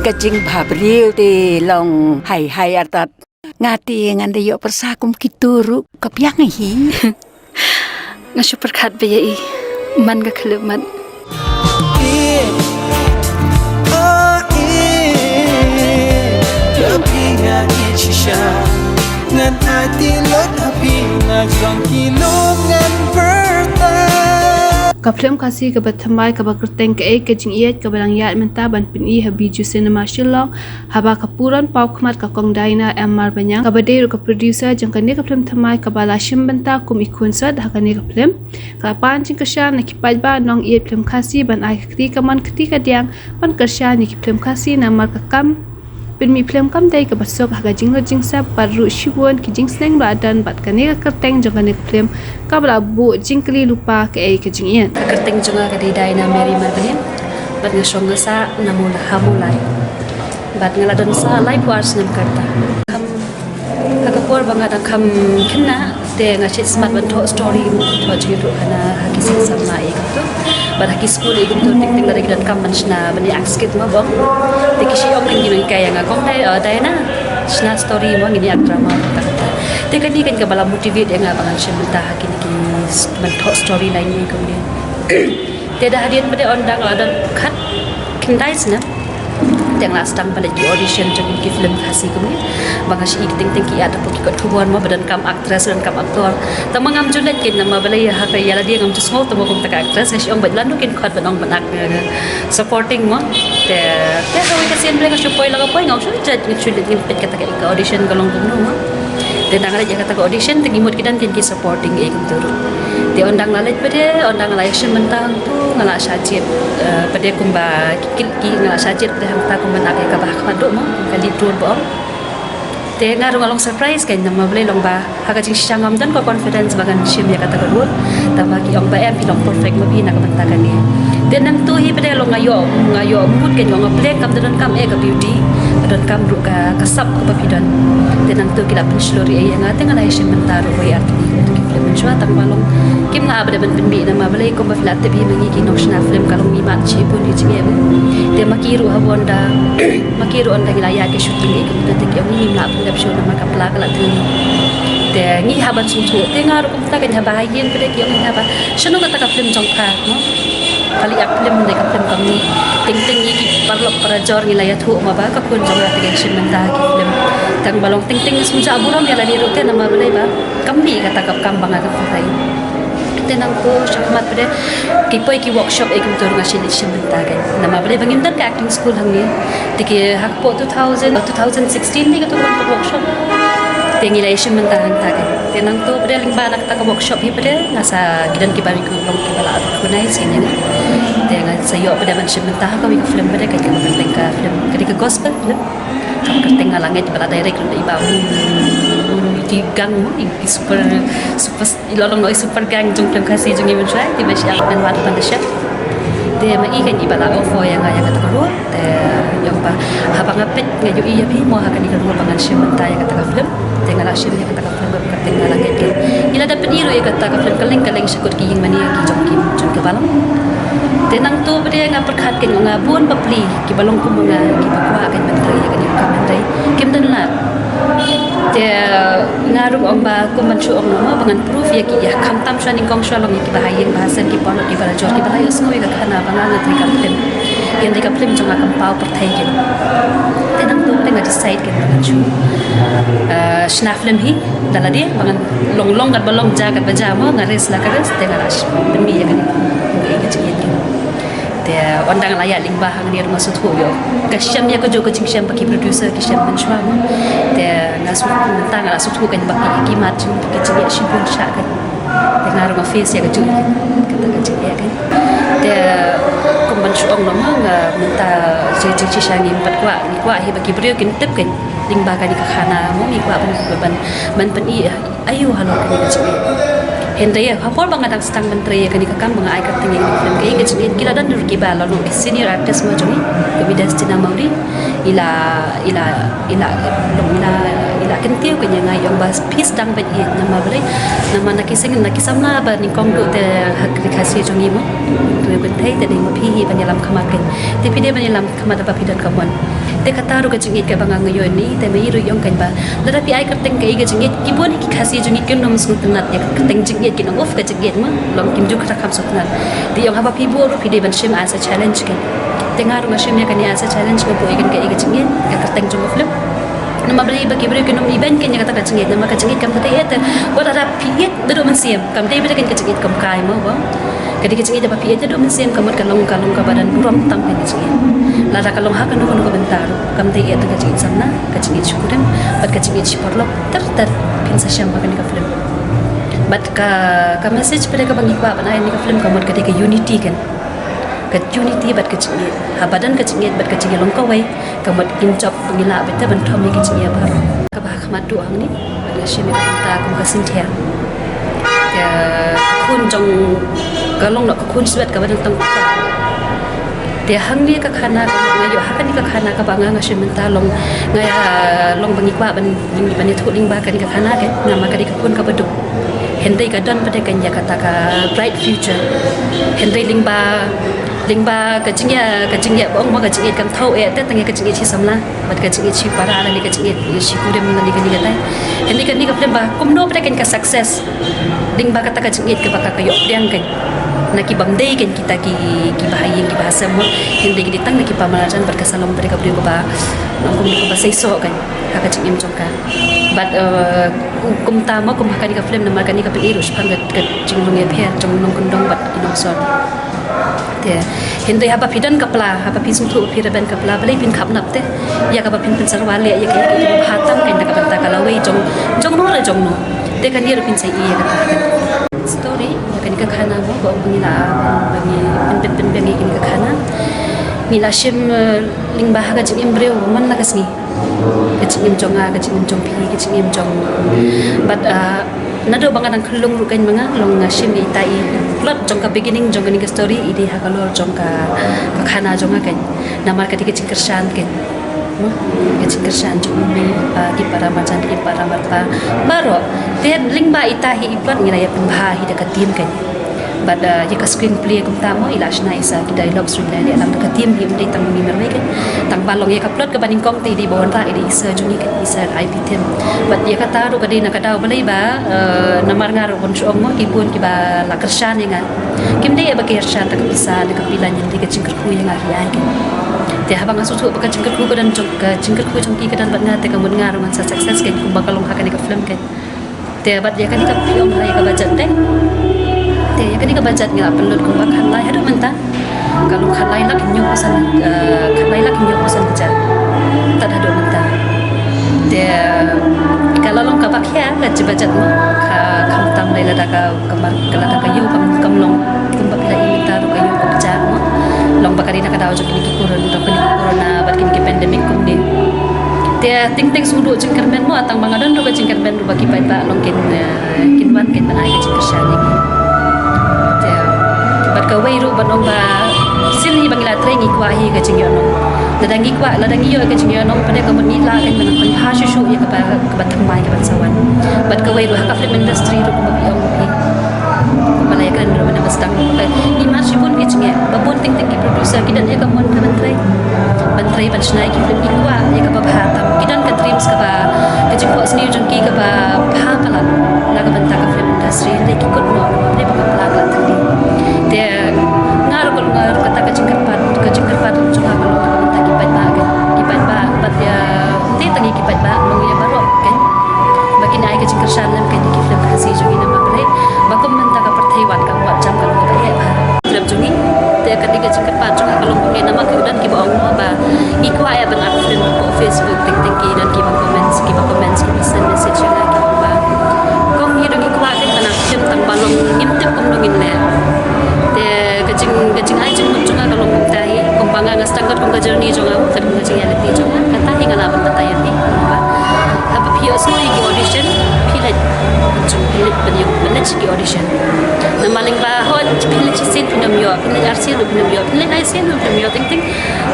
Kajing babril ti long hai atat ngati nganda yo persakum kituru kapiang hi. Nga super khat baya man ga khlumat. Kapinga ichisha ngan ati lot api nagong kilom ngan berta. Kaplam kasi kabathamai kabakerteng ke kajing iat kabalang yat menta ban pin habiju cinema shillong haba kapuran pau khmat ka kong daina MR banyang kabade ru ka producer jangkane kaplam thamai kabala shim benta kum ikun sad hakane kaplam kapan ching kasha na kipaj ba nong iat film kasi ban ai kri kaman kti ka diang ban kasha ni film kasi namar ka kam pin mi film kam dai ka basok haga jing jing sa paru shibon ki jing sneng ba dan bat kane ka kerteng jangkane film kabla bu jing kli lupa ke kajing iat kerteng junga ka dai na meri mar bani bat nga shonga sa namula hamulai bat ngala don sa live wars nam karta kam kakapur banga da kam khinna te nga chit smart ban tho story tho chi to kana hakisi samna ek to bat haki school ek to tik tik lari dan kam manchna bani akskit ma bong te kishi ong ngi kaya nga kong dai na shna story mo ngi ak drama ta te kan ni kan ka bala motivate nga bangan shemta hakini ki man tho story line ni kom ni te da hadian pada ondang ada khat kindai sna teng last time pada di audition jangin ki film khasi kom ni banga shi ting ting ki ada poki kot thuan ma badan kam actress dan kam aktor tamangam julet kin nama balai ha ka yala dia ngam tusmo to kom ta actress shi ong badlan no kin khat banong banak supporting mo te hawi ka sian breka shupoi laga poi ngau shu chat ni chulet kin pet kata ka audition galong dum no te dangala ja kata audition te gimut kidan kin ki supporting e kum turu te ondang lalet pede ondang la action mentang tu ngala sajit pede kumba ki ngala sajit pede hamta kum banak ka bah khadu mo kali tur bo te ngaru ngalong surprise kan nama boleh long ba haga jing sangam dan ko confidence bagan shim ya kata kedua tama ki ong ba em pilong perfect mo bina ka banta kan ni te nang tu hi pede long ngayo mut kan yong play kam dan kam e ka beauty dan kam ru ka kasap ko pa pidan te nang tu kila penslori e nga te ngala shim mentar ko ya arti ki film jwa tang balong kim na abada ban bi nama boleh ko ba flat te bi mangi ki nok shna film kalong mi mat che pun di jige te makiru habonda makiru onda gila ya ke shooting e ka te ki ong ni na dap show nama ka plak la tu te ngi haban sutu te ngaru kum ta kan haba yen pede ki ong haba shanu ka ta ka film jong ka no kali ak film de ka film kam ni ting ting ni ki parlok para jor ngi la ya thu ma ba ka kun jong ra te action menta ki film tang balong ting ting sunja aburam ya la di rote nama balai ba kam ni ka ta ka kam banga ka phai tenang ko shakmat pede ki poi ki workshop ek tur nga shili shimenta kan nama bale bangim dan ka acting school hangni tiki hakpo 2016 ni ka to workshop tengi la shimenta hanta kan tenang to pede lingba nak ta ka workshop hi pede ngasa gidan ki bari ku long ki bala ko nai sini tenga sayo pede man shimenta ka wi film pede ka ka film ka gospel film ka tengah langit bala direct lu iba di gang di super ilolong noi super gang jung film kasi jung imen try di masih akan wadu pandasya de ma i kan ibala ofo yang kata kedua de yang pa habang apet ngayo iya bi mo hakan ikan dua pangan sim menta yang kata film tengah la sim yang kata film ka tengah langit ke ila dapat iru yang kata film kaleng syukur ki yang mani ki jung ke balang tenang tu bade nga perkhat ken nga buon papli ki balong ko mga ki pakwa kan menteri kan ka menteri kim dan la te ngaru amba ko manchu ong no bangan proof ya ki ya kham tam shani kong shalong ki bahayen bahasan ki pon ki bala jor ki bala yos ngoi ka khana bangan ngatri ka film yang dika film jonga kam pau perthai ken tenang tu tenga decide ken manchu shna film hi dala dia bangan long long kat balong ja kat baja mo ngares la kares tenga rash demi ya kan ki ki te ondang layak lingba hang ni rumah suthu yo kasyam ya ko jo ko jingsyam paki producer kasyam benchwa te ngasu mentang ala suthu kan baki ki mat jung ki jia shibun sha kan te ngaru ma face ya ko ju kata ka jia kan te ko benchu ong no nga menta ji shangi pat kwa hi baki brio kin tep kan lingba ka ni ka khana mo mi kwa ban i ayu halo kan ka jia Henry ya, hapor bang adang stang menteri ya kani kakam bang ai kating yang film kai ke jengin kila dan dur kiba lalu senior artist mo jongi ke bidas tina mauri ila kentiu ke yang ayong bas pis dang bet ye nama bere nama nakising nakisamna ba ni kong do te hak dikasih jongi mo tu ben thai te ding pi banyalam khamaken te pi de banyalam khamada ba pidan kamon te kata ru ke jingit ke banga ngayo ni te me ru yong kan ba lada pi ai kerteng ke ge jingit ki bon ki khasi jingit kin nom sung tenat ya kerteng jingit ki off ke jingit ma long kim ju kata kham sutnat di yong haba pi bo ru pi de ban shim as a challenge ke tengah ru shim ya kan ya as a challenge ko bo igen ke ge jingit ke kerteng jong film nama beri bagi beri ke nom event ke kata ka jingit nama ka jingit kam kata et wa da piet do man siam kam de beri ke jingit kam kai mo ba kadi ke jingit ba piet do man siam kam kalong ka badan buram tam ke jingit lada kalong ha kanu kanu bentar kam te et ka jingit samna ka jingit syukurim bat ka jingit syukurlok ter pin sa syam ba ka film bat ka message pada ka bangi kwa bana ni ka film kam ka de unity kan ke unity bat ke jingit ha badan ke jingit bat ke jingit long ka wai kamat injap pengila bete ban thomi ke jingit ba ka ba khamat du ang ni bana shime ta kum ka sinthia ya kun jong ka long no ka kun swet ka badan tang ta dia hang ni ka khana ka ngayo hakan ni ka khana ka banga ngasi menta long ngaya long bangi kwa ban ni thu ding ba ka ni ka khana ke nama ka di ka kun ka badu hendai ka don pada kan ya kata ka bright future hendai lingba ka jingya bong ma ka jingya kan thau e te tangi ka jingya chi samla bat ka jingya chi para ala ni ka jingya chi kudem na ni ka ni ka tai hendai ka film ba kumno pada kan ka success lingba kata ka jingya ka baka ka yok diang kan naki bamdei kan kita ki bahayeng ki bahasa mo hindi ki ditang naki pamalajan berkesalam mereka beri ba nongkum ni ba sei so kan haka cingim jongka but kum tama kum haka ni ka film namar kan ni ka pirus pang ka jinglung e pher jong nong kondong bat inong son te hindi haba pidan kapla haba pisum thu piraban kapla balai pin khap nap te ya ka ba pin sarwale ya ka ki hatam kan ka banta kalawei jong no la jong no te kan ni pin sai iya ka story kan ka khana mo ba ngila bagi pen bagi kan ka khana ngila shim lingba ga jing embryo man la kasni ka jing jonga ka jing jong pi ka jing jong but nado bangan ang khulung ru kan manga long shim ni tai plot jong ka beginning jong ni ka story idi ha kalor jong ka khana jong kan namar ka jing kersan kan kecil kersan cuma di para macam di para marpa baru dia lingba itahi iplot ngira ya pembahi dekat tim kan pada jika screenplay kum tamu ilasna isa di dialog screenplay dia dalam dekat tim dia mesti tang ni merwe kan tang balong ya kaplot ke banding kong ti di bawon ra di isa jungi kan isa IP tim bat dia kata ru kadi nak daw balai ba namar ngar on so mo kibun ki ba la kersan nga kim dia ba kersan tak bisa dekat pilan yang di kecil ku yang ari ai kan dia habang asutu baka jingkat ku dan jingkat ku jongki ke dan bat ngate ka mun ngar man sa success kan ku bakal long hakan ka film kan dia bat dia kan ka film hai ka budget deh dia kan ka budget ngala pendut ku bakal lai hadu menta kalau khan lai lak nyu pasan kerja tak hadu menta dia kalau long ka bakya ka budget mo ka kam tam lai la ka kamar kala ka yu kam long kum bakila imita ru ka yu ka kerja mo long bakari nak daw jok ni corona bat kini pandemic kum ni dia ting sudu jingkar men mo atang bangadan ro jingkar men ro bagi pai ba long kin wan kin banai jingkar shani dia bat ka wei ro banong ba sil hi bangila train ikwa hi ga jingyo no ladangi yo ga jingyo no pada ka ni la kan ban kon ha shu ya ka ba thang mai ka ban sawan bat ka wei ro ha ka film industry ro ko ba yong hi malay kan ro na bastang ko ni ma sipun ki jinge babon ting ki producer kidan ya ka mon ka bantrai ban snai ki film ikwa ya ka ba hatam kidan ka dreams ka ba ka jingko sni jong ki ka ba pha pala la ka banta ka film industry le ki kot no ne ba ka pala ka tadi te ngar kata ka jingkar pat jong ka lo ka banta ki pa bat ya te tangi ki pa ba no ya baro kan bagi nai ka jingkar shan lam ka ni ki film khasi jong ina ma bre ba ko banta ka perthai wan ka wa jam ka lo ka ya film jong ni te ka diga jingkar pat jong ka lo ni nama ka dan ki ba ong ba ikwa ya ban up film ko Facebook ting ki dan ki ba comments ki send message ya ki ba kong ni dong ikwa ka tan film tang balong imtip kong dongin le te kacing ai jing mun junga kalau mutai kong banga ngastangkat kong journey jonga kan kacing ya leti jonga kata hinga la ban tayan ni ba apa pio so audition pilot jung pilot ban yung manage ki audition maling bahon pilih cisin pinam yo pilih arsin pinam yo pilih aisin pinam yo ting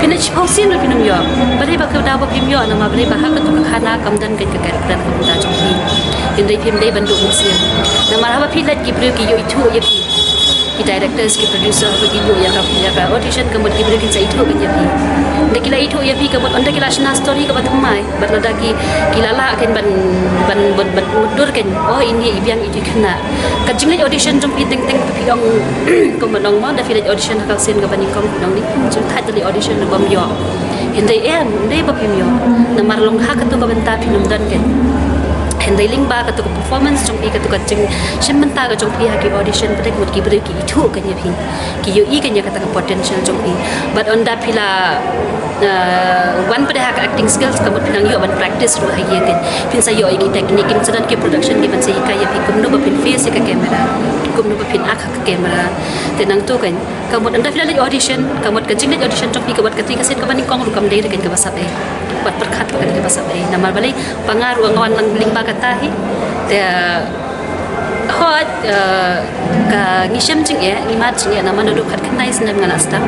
pilih hosin pinam yo bari ba ka daw pinam yo nama bari ba ka tu khana kamdan kan ka dan kamda jonghi indai pim dei bandu muslim nama haba pilih ki bru ki yo itu ye ki directors ki producer ki yo ya ka audition kamut ki bru ki sai itu kan ye ndekila itu ya pi kabut onda kila shna story ka batumai batlada ki kilala akan ban mudur kan oh ini ibiang itu kena kajing audition jom pi ting pi ong ko manong ma da filet audition ka sen ka bani kom nong ni jom thai tali audition na bam yo hindai ndai ba pim yo na marlong ha ka tu ka banta pinum dan kan hindai ling ba ka tu performance jom pi ka tu ka jing shin banta ka jom pi ha ki audition pada ki bru ki itu kan ya pi ki yo i kan ya kata potential jom pi but on that pila one pada hak acting skills kamu pinang yo ban practice ru hai kan pin sa yo ki technique kim sadan ke production ki ban sa ka ya pi kumno ba pin face ka camera kumno ba pin akha ka camera tenang tu kan kamu anda final audition kamu ka jing audition tok pi ka bat ka tri ka sen ka ban kong ru kam dei kan ka basap bat perkhat ka ka basap namar balai pangaru ngawan lang ling ba ka tahi te hot ka ngisham jing ya ngimat jing ya nama nadu khat khnai senam ngana stam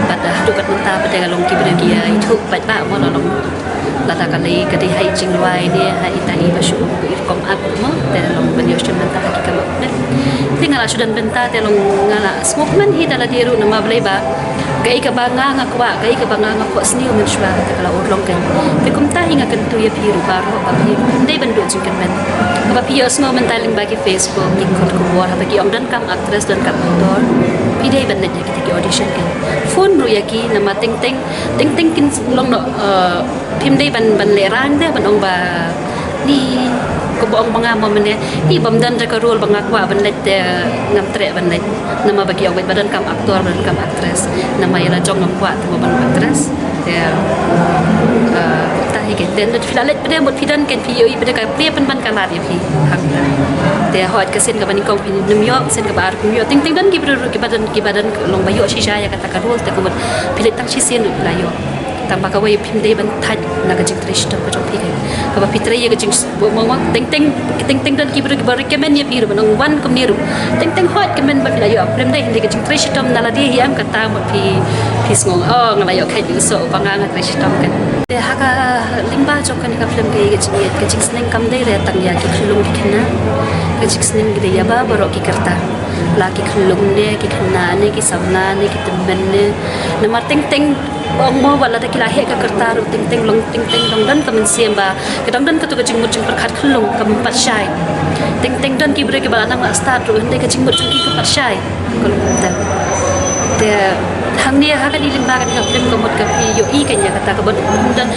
pada hadu kat menta pada galong ki bru ki itu bat ba mo long lata kali kadi hai jing wai ni hai tani basu ko irkom ak mo te long banyo shim menta ki ka mo tingala sudan benta te long ngala smoke man hi dala diru nama blai ba gai ka banga ngakwa gai ka banga ngakwa sniu men shwa te kala urlong kan te kum ta hinga kan tu ya piru baro ba pi dei bandu jing kan men ba pi os mo menta ling ba ki Facebook ki kot ko war ba ki om dan kam actress dan kam aktor pi dei ban ya ki audition kan phone ru ya ki nama ting kin long no phim dei ban le rang de ban ong ba ni ko bong banga mo mene hi bam dan ka role banga kwa ban let ngam tre ban let nama bagi awet badan kam aktor badan kam actress nama yala jong ngam kwa tu ban actress ya ta hi ke den dat filalet pada mot fidan ken pi yoi pada ka pri pan ban kalat ya pi hak te hot ka sen ka ban kong pi nim yo sen ka bar kum yo ting dan ki badan long bayo shisha ya kata ka role te ko pilet tak chi sen la yo tanpa kawai pim dei ban thaj na ka jing trish tam ko jong pi kai ka pitra ye ka jing mo ting dan ki bru ki bar recommend ye pi ru ban wan kom ni ru ting hot kemen ba pila yo prim dei hindi ka jing trish tam na la di hiam ka ta mo pi ngong ngala yo khai ju so panga nga trish tam kan te ha ka limba jok kan ka film ke ka jing sneng kam dei re tang ya ki khulung ki khna ka jing sneng gi ya ba baro ki karta la ki khulung ne ki khna ne ki samna ne ki tumben ne namar ting ong mo wala ta kila he ka karta ru ting long dan ka men siam ba ka dan ka tu ka jing mut jing perkhat khulung ka pat shai ting dan ki bre ki ba nang start ru hande ka jing mut jing ki ka pat shai ko ta te hang ni ha ka ni limba ka ka film ka mut ka pi yo i kan ya kata ka bot dan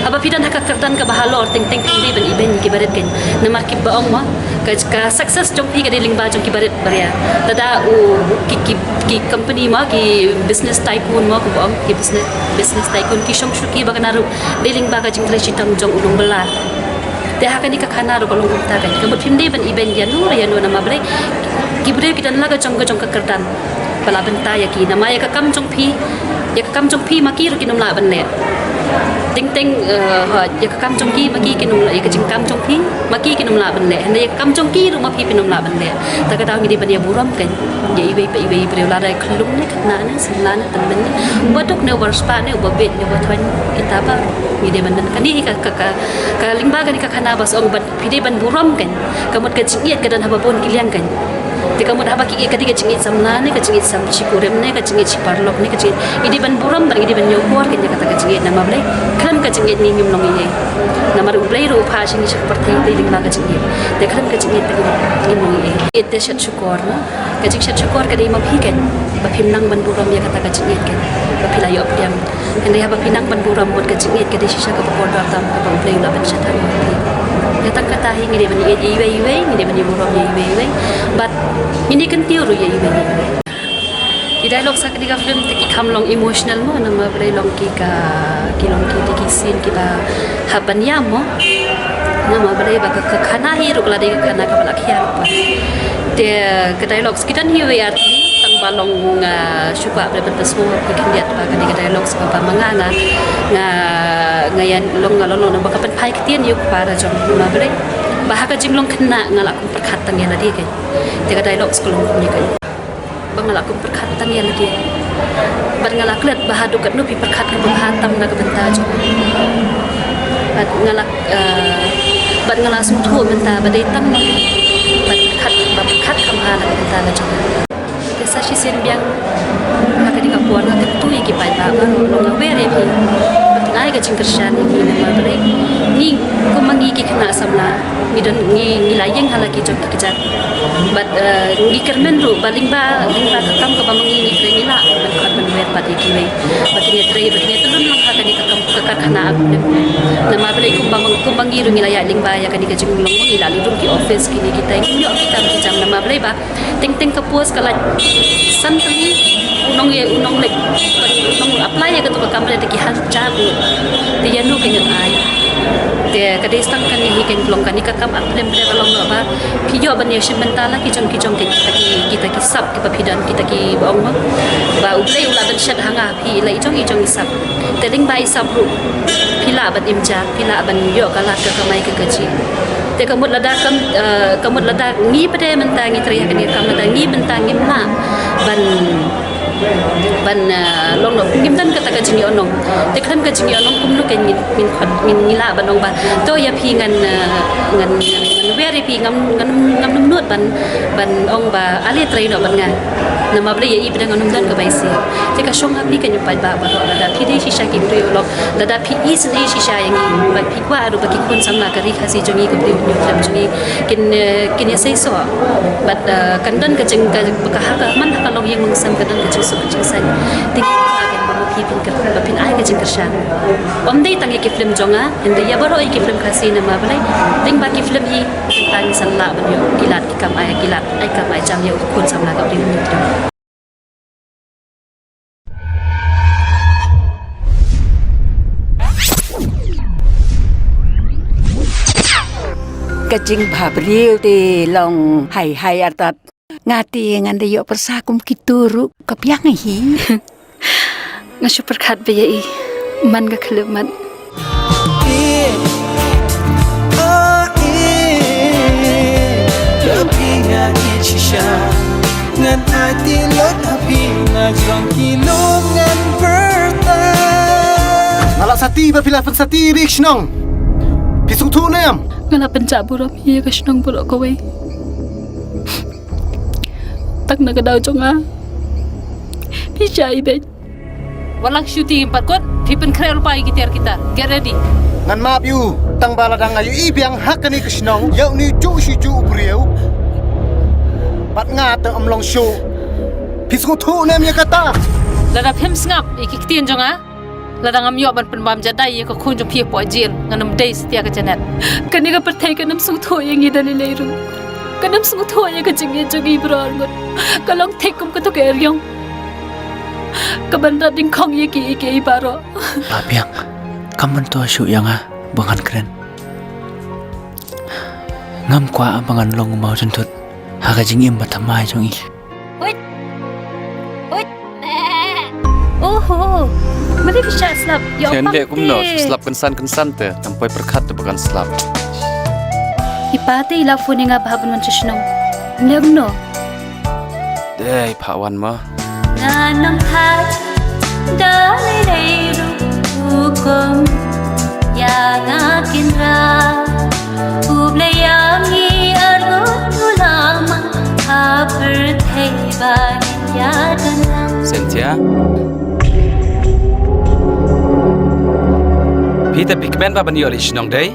aba pidan ha ka kartan ka bahalor ting di ban iben ki baret kan namar ki ba ong ma ka success jong pi ka di limba jong ki baret baria tada u ki company ma ki business tycoon ma ko ong ki business tycoon ki shong shuki ba kana ru di limba ka jing tre chitam jong ulung bela te ha ka ni ka khana ru ko long ta kan ka bot film di ban iben ya no nama bre ki bre ki dan la ka jong ka kartan pala benta ya ki nama ya ka kam jong pi maki ru ki nom la ban le ting ya ka kam jong ki maki ki nom la ya ka jing kam jong pi maki ki nom la ban le hande ya kam jong ki ru ma pi nom la ban le ta ka taw ngi di ban ya buram kan ya i wei bre la dai khulung ne khatna ne sinla ne tan ben ba dok ne war spa ne ba bet ne ba thwan kita ba ngi de ban dan kan ni ka lingba kan ka khana bas ong ban pi de ban buram kan kamot ka jing yet ka dan haba bon ki liang kan tika mo haba ki kati ka jingit samna ne ka jingit sam chikurem ne ka jingit chiparlok ne ka jingit idi ban buram ban idi ban yokor ka kata ka jingit nama blai khan ka jingit ni nyum long ye nama ru blai ru pha sing chak parthai dei ling la ka jingit de khan ka jingit ta ni long ye ite shat chukor na ka jing shat chukor ka dei ma phi ken ba phim nang ban buram ya kata ka jingit ken ba phila yo piam ende haba pinang ban buram bot ka jingit ka dei shisha ka por dar tam ka blai la ban chat datang kata hi ngi de ban ye iwe ngi de ban ye buram ye iwe but ini kan tiuru ya ibe di dialog sak diga film tiki kam long emotional mo nama bre long ki tiki scene ki ba haban ya mo nama bre ba ka khana hi ru kala de khana ka bala khia pa de ka dialog skitan hi we arti tang balong syupa bre betasmo ki kan dia ba ka dialog sa pa manga ngayan long na ba ka pen pai kitien yu para jong nama bre bahaga jinglong kena ngalakum perkhatan ya ladi kan tega dialog sekolong ni kan bangalakum perkhatan ya ladi bar ngalaklet bahadu kat nupi perkhat ke bahatam na kebentaj bat ngalak bat ngalasum thu benta badai tam bat perkhat kamha na benta na jong desa si sen biang maka di kapuan na tu iki pai ba ba lo ngawere bi ngai ka jingkershan ni ma bare ni ko mangi ki khna samla midon ni layeng halaki jong takjat bat ngi kermen ru balingba ka kam ka bamangi ni tre ni la ban khat ban wer pat iki we bakini tre bakini tulun lang ka ni ka kam ka khana ak na ma bare ko bangi ru ni la ya lingba ya ka ni ka jing long ni la lu ki office kini kita ni yo kita ki jam na ma bare ba ting ka puas ka la san tali unong ye unong lek unong apply ya ka to ka kam le ki hal jab ti ya nu ke ngat ai te ka de stang kan ni ken long kan ni ka kam aplem ple long no ba pi yo ban ye shim mentala ki jong ke kita ki sap ki papidan kita ki bong ba uble ula ban shat hanga pi lai jong sap te ding bai sap ru pila ban imja pila ban yo ka la ka mai ka ji te kamut lada ngi pade mentang ngi tri ka ni kam lada ngi mentang ngi ma ban long no ngim dan kata ka jingi onong te khan ka jingi onong kum no ken min nila banong ba to ya phi ngan very pi ngam num nut ban ong ba ale trai no ban nga na ma ble ya i bidang onong dan ka bai si te ka shong api kan pai ba da phi de shisha ki ri lo da phi is ne shisha yang ba phi kwa ru ba ki kun sam na ka ri khasi jongi ko ri ni kham jongi kin ya sei so but kan dan ka jing ka ha ka man ka long yang mong sam ka dan ka jing so ka jing sai ting ka kan ba phi pin ka ba pin ai ka jing ka shan om dei tang ki film jonga ende ya baro ki film khasi na ma balai ting ba ki film hi tang san la ban yo kilat ki kam ai kilat ai kam ai jam yo kun sam na ka ri ni Kajing babriu ti long hai atat ngati ngande yo persakum kituru kapiang hi ngashu perkhat be yai man ga khlemat Tapi ngaki shisha ngan hati lot api ngajong kilom ngan berta Nala sati bapila pensati rikshnong Pisung tu nem ngala pencaburam hi ka shnong pulok ko we tak na kadaw chonga pi chai be walang shooting empat kot pipen krel pai gitar kita get ready Ngan maap yu Tang baladang ayu ibiang hakani krishnong Yau ni ju shi ju ubrieu Pat ngata amlong show Pisung tu nem ya kata lada phem ngap ikiktin jonga lada ngam yo ban penbam jadai ko khun jong phi po jil nganam dei setia ka janet kani ka perthai kanam sung tho yang i dali leiru kanam sung tho ya ka jingi jogi bror ngot kalong thekum ka to ke ryong ka banda ding khong ye ki ke i baro Papiang, kaman to asu yang bangan keren. Ngam kwa bangan long mau jentut. Haga jingim batamai jongi. oh mari bisa slap yo Hende kumno slap kensan te sampai perkhat te bukan slap. ipate ila phone nga bhabun man chishnong nemno Dei phawan ma. nanam tha dali leiru hukum ya nakinra uble yangi argo tulama haper theiba ya danam Sentia. Pita pikmen ba bani olish nong dei.